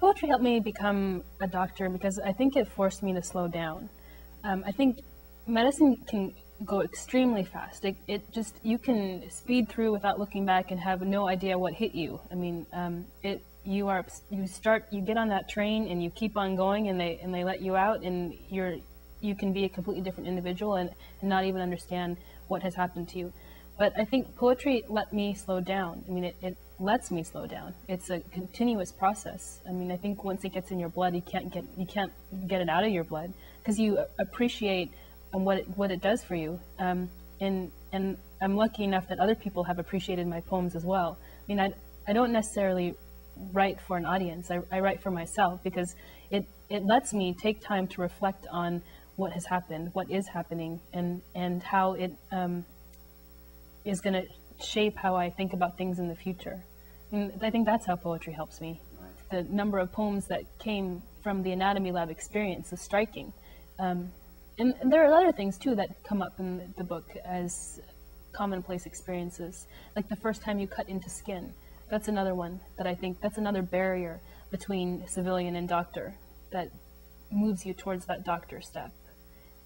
Poetry helped me become a doctor because I think it forced me to slow down. I think medicine can go extremely fast. You can speed through without looking back and have no idea what hit you. I mean, you get on that train and you keep on going, and they let you out, and you can be a completely different individual and not even understand what has happened to you. But I think poetry let me slow down. I mean, it lets me slow down. It's a continuous process. I mean, I think once it gets in your blood, you can't get it out of your blood, because you appreciate what it does for you. And I'm lucky enough that other people have appreciated my poems as well. I mean, I don't necessarily write for an audience. I write for myself, because it lets me take time to reflect on what has happened, what is happening, and how it is going to shape how I think about things in the future. And I think that's how poetry helps me. The number of poems that came from the anatomy lab experience is striking. And there are other things too that come up in the book as commonplace experiences, like the first time you cut into skin. That's another one that I think, that's another barrier between civilian and doctor that moves you towards that doctor step.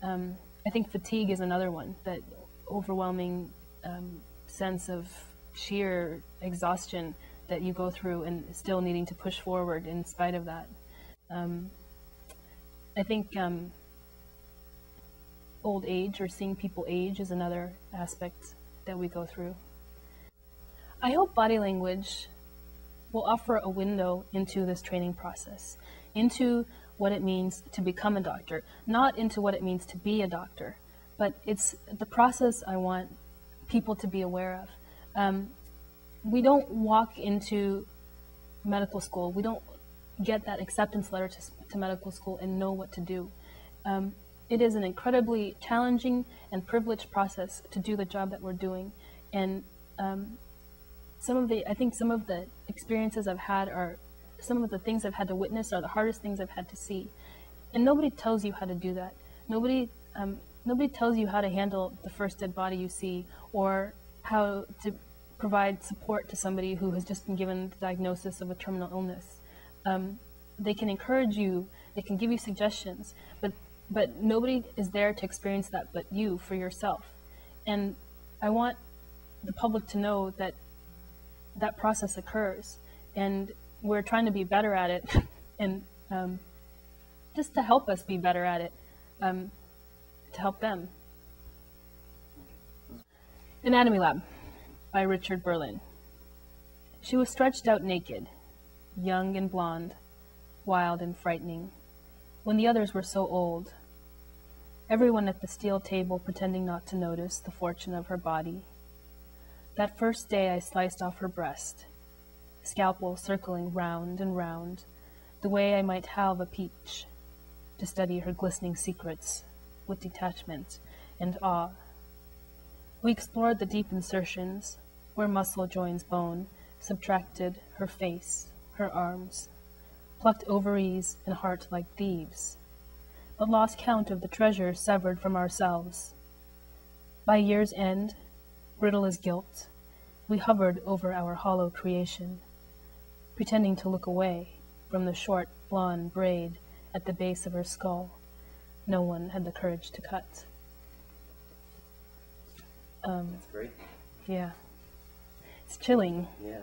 I think fatigue is another one, that overwhelming sense of sheer exhaustion that you go through and still needing to push forward in spite of that. I think old age, or seeing people age, is another aspect that we go through. I hope body language will offer a window into this training process, into what it means to become a doctor, not into what it means to be a doctor, but it's the process I want people to be aware of. We don't walk into medical school, we don't get that acceptance letter to medical school and know what to do. It is an incredibly challenging and privileged process to do the job that we're doing. And I think some of the experiences I've had some of the things I've had to witness are the hardest things I've had to see. And nobody tells you how to do that. Nobody tells you how to handle the first dead body you see, or how to provide support to somebody who has just been given the diagnosis of a terminal illness. They can encourage you, they can give you suggestions, but nobody is there to experience that but you, for yourself. And I want the public to know that that process occurs, and we're trying to be better at it, and just to help us be better at it, to help them. Anatomy Lab by Richard Berlin. She was stretched out naked, young and blonde, wild and frightening, when the others were so old. Everyone at the steel table pretending not to notice the fortune of her body. That first day I sliced off her breast, scalpel circling round and round, the way I might halve a peach, to study her glistening secrets with detachment and awe. We explored the deep insertions, where muscle joins bone, subtracted her face, her arms, plucked ovaries and heart like thieves, but lost count of the treasure severed from ourselves. By year's end, brittle as guilt, we hovered over our hollow creation, pretending to look away from the short blonde braid at the base of her skull no one had the courage to cut. That's great. Yeah. It's chilling. Yeah.